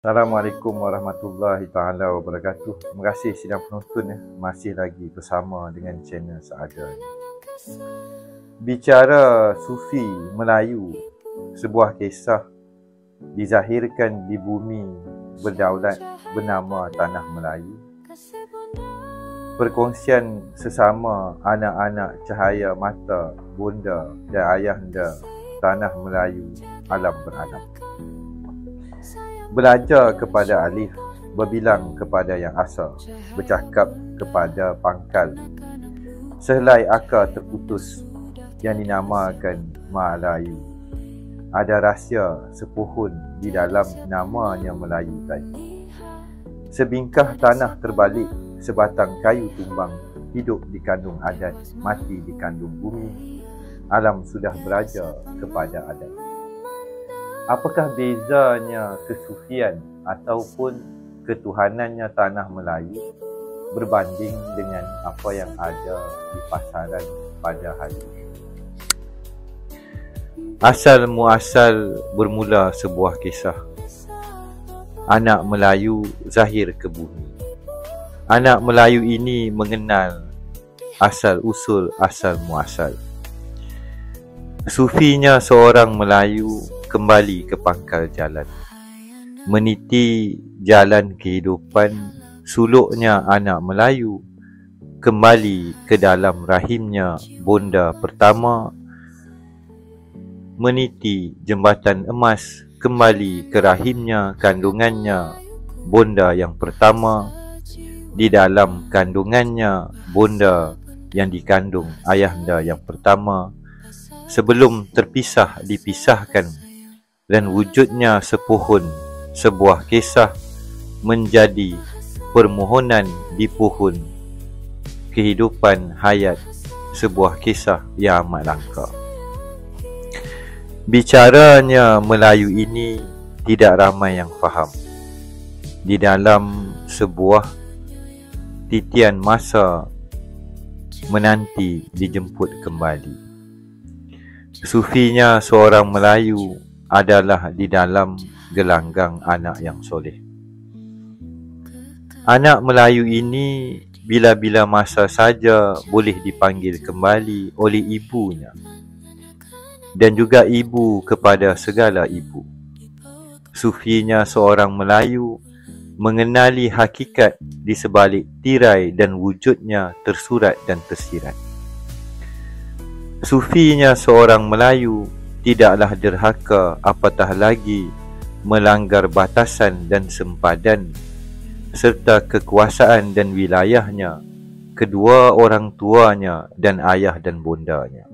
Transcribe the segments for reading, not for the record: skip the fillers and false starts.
Assalamualaikum warahmatullahi taala wabarakatuh. Terima kasih sidang penonton masih lagi bersama dengan channel Saada. Bicara Sufi Melayu, sebuah kisah dizahirkan di bumi berdaulat bernama Tanah Melayu. Perkongsian sesama anak-anak cahaya mata bonda dan ayahanda Tanah Melayu alam beradab. Belajar kepada alif, berbilang kepada yang asal, bercakap kepada pangkal. Sehelai akar terputus yang dinamakan Melayu. Ada rahsia sepuhun di dalam namanya Melayu tadi. Sebingkah tanah terbalik, sebatang kayu tumbang, hidup dikandung adat, mati dikandung bumi. Alam sudah beraja kepada adat. Apakah bezanya kesufian ataupun ketuhanannya Tanah Melayu berbanding dengan apa yang ada di pasaran pada hari ini? Asal muasal bermula sebuah kisah. Anak Melayu zahir ke bumi. Anak Melayu ini mengenal asal usul asal muasal. Sufinya seorang Melayu kembali ke pangkal jalan, meniti jalan kehidupan. Suluknya anak Melayu kembali ke dalam rahimnya bonda pertama, meniti jembatan emas kembali ke rahimnya kandungannya bonda yang pertama. Di dalam kandungannya bonda yang dikandung ayahanda yang pertama, sebelum terpisah dipisahkan, dan wujudnya sepuhun sebuah kisah menjadi permohonan di pohon kehidupan hayat, sebuah kisah yang amat langka. Bicaranya Melayu ini tidak ramai yang faham. Di dalam sebuah titian masa menanti dijemput kembali. Sufinya seorang Melayu adalah di dalam gelanggang anak yang soleh. Anak Melayu ini bila-bila masa saja boleh dipanggil kembali oleh ibunya, dan juga ibu kepada segala ibu. Sufinya seorang Melayu mengenali hakikat di sebalik tirai dan wujudnya tersurat dan tersirat. Sufinya seorang Melayu tidaklah derhaka, apatah lagi melanggar batasan dan sempadan serta kekuasaan dan wilayahnya, kedua orang tuanya dan ayah dan bondanya.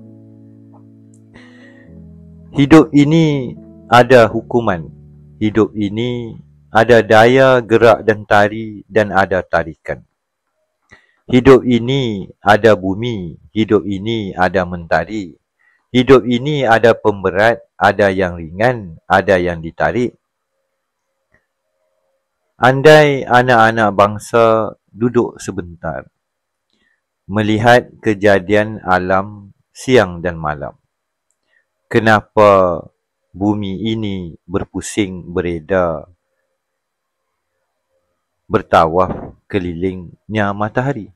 Hidup ini ada hukuman. Hidup ini ada daya gerak dan tari, dan ada tarikan. Hidup ini ada bumi. Hidup ini ada mentari. Hidup ini ada pemberat, ada yang ringan, ada yang ditarik. Andai anak-anak bangsa duduk sebentar, melihat kejadian alam siang dan malam. Kenapa bumi ini berpusing beredar, bertawaf kelilingnya matahari?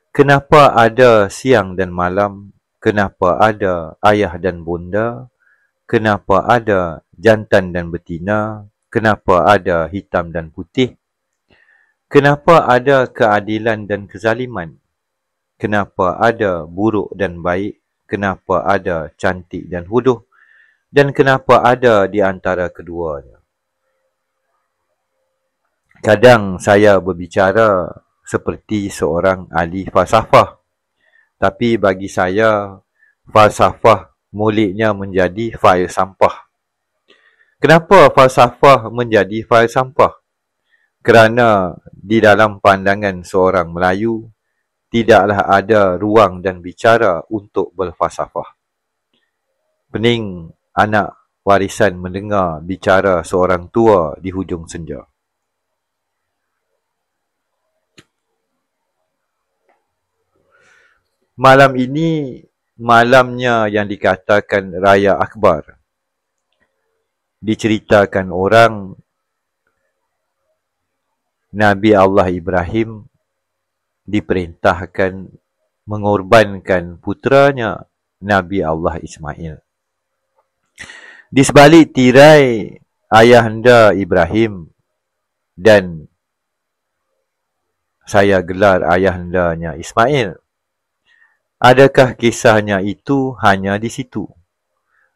Kenapa ada siang dan malam? Kenapa ada ayah dan bonda? Kenapa ada jantan dan betina? Kenapa ada hitam dan putih? Kenapa ada keadilan dan kezaliman? Kenapa ada buruk dan baik? Kenapa ada cantik dan huduh? Dan kenapa ada di antara keduanya? Kadang saya berbicara seperti seorang ahli falsafah. Tapi bagi saya, falsafah moleknya menjadi fail sampah. Kenapa falsafah menjadi fail sampah? Kerana di dalam pandangan seorang Melayu, tidaklah ada ruang dan bicara untuk berfalsafah. Pening anak warisan mendengar bicara seorang tua di hujung senja. Malam ini malamnya yang dikatakan Raya Akbar. Diceritakan orang Nabi Allah Ibrahim diperintahkan mengorbankan puteranya Nabi Allah Ismail. Di sebalik tirai ayahanda Ibrahim dan saya gelar ayahandanya Ismail, adakah kisahnya itu hanya di situ?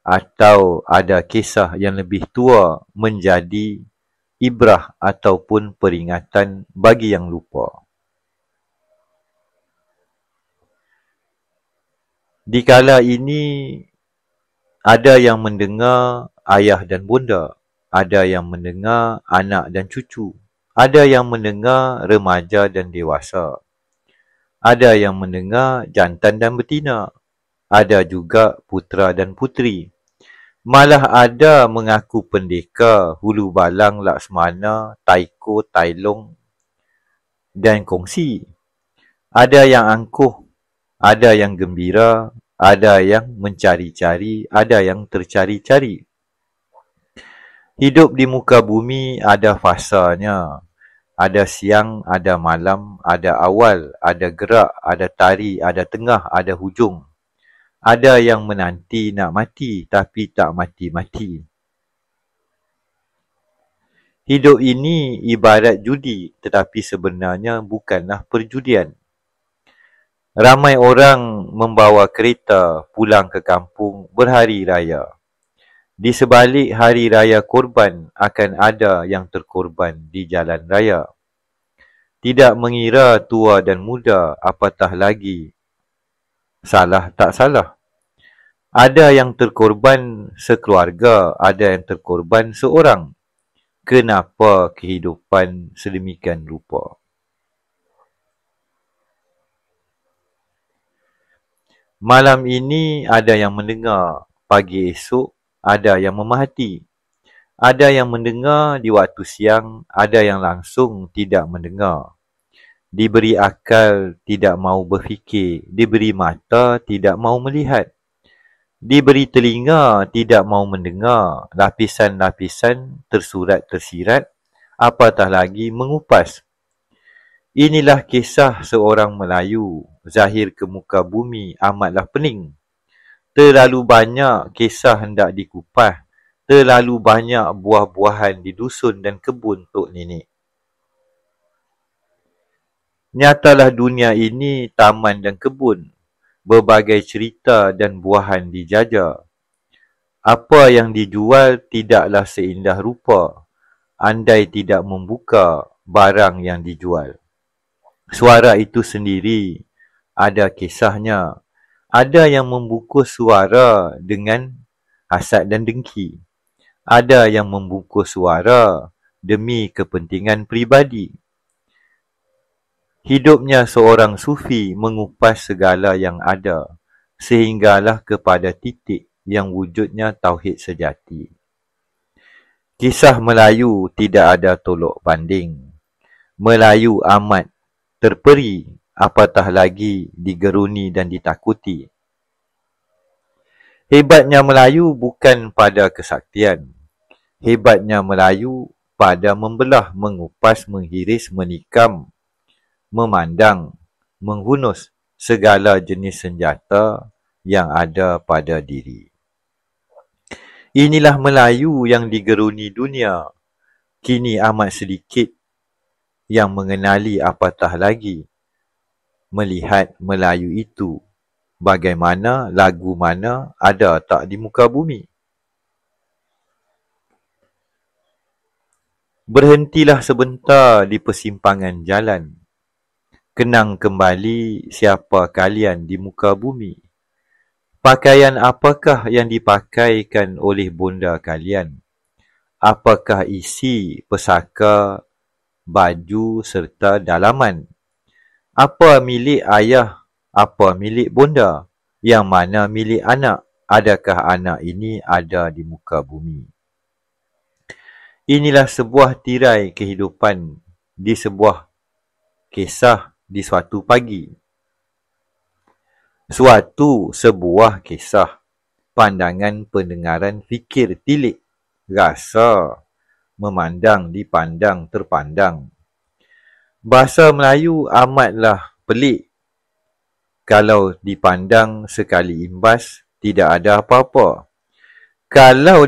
Atau ada kisah yang lebih tua menjadi ibrah ataupun peringatan bagi yang lupa? Dikala ini ada yang mendengar ayah dan bunda, ada yang mendengar anak dan cucu, ada yang mendengar remaja dan dewasa, ada yang mendengar jantan dan betina, ada juga putera dan puteri. Malah ada mengaku pendekar, hulu balang, laksmana, taiko, tailong dan kongsi. Ada yang angkuh, ada yang gembira, ada yang mencari-cari, ada yang tercari-cari. Hidup di muka bumi ada fasanya. Ada siang, ada malam, ada awal, ada gerak, ada tari, ada tengah, ada hujung. Ada yang menanti nak mati tapi tak mati-mati. Hidup ini ibarat judi tetapi sebenarnya bukanlah perjudian. Ramai orang membawa kereta pulang ke kampung berhari raya. Di sebalik hari raya korban akan ada yang terkorban di jalan raya. Tidak mengira tua dan muda, apatah lagi salah tak salah. Ada yang terkorban sekeluarga, ada yang terkorban seorang. Kenapa kehidupan sedemikian rupa? Malam ini ada yang mendengar, pagi esok ada yang memahati. Ada yang mendengar di waktu siang, ada yang langsung tidak mendengar. Diberi akal, tidak mahu berfikir. Diberi mata, tidak mahu melihat. Diberi telinga, tidak mahu mendengar. Lapisan-lapisan tersurat tersirat, apatah lagi mengupas. Inilah kisah seorang Melayu, zahir ke muka bumi amatlah pening. Terlalu banyak kisah hendak dikupas, terlalu banyak buah-buahan di dusun dan kebun Tok Nenek. Nyatalah dunia ini taman dan kebun, berbagai cerita dan buahan dijajah. Apa yang dijual tidaklah seindah rupa, andai tidak membuka barang yang dijual. Suara itu sendiri ada kisahnya. Ada yang membungkus suara dengan hasad dan dengki. Ada yang membungkus suara demi kepentingan pribadi. Hidupnya seorang sufi mengupas segala yang ada, sehinggalah kepada titik yang wujudnya tauhid sejati. Kisah Melayu tidak ada tolok banding. Melayu amat terperi, apatah lagi digeruni dan ditakuti. Hebatnya Melayu bukan pada kesaktian. Hebatnya Melayu pada membelah, mengupas, menghiris, menikam, memandang, menghunus segala jenis senjata yang ada pada diri. Inilah Melayu yang digeruni dunia. Kini amat sedikit yang mengenali, apatah lagi melihat Melayu itu. Bagaimana, lagu mana ada tak di muka bumi. Berhentilah sebentar di persimpangan jalan. Kenang kembali siapa kalian di muka bumi. Pakaian apakah yang dipakaikan oleh bonda kalian? Apakah isi pesaka, baju serta dalaman? Apa milik ayah, apa milik bonda? Yang mana milik anak? Adakah anak ini ada di muka bumi? Inilah sebuah tirai kehidupan di sebuah kisah di suatu pagi. Sebuah kisah, pandangan, pendengaran, fikir, tilik, rasa, memandang, dipandang, terpandang. Bahasa Melayu amatlah pelik. Kalau dipandang sekali imbas, tidak ada apa-apa. Kalau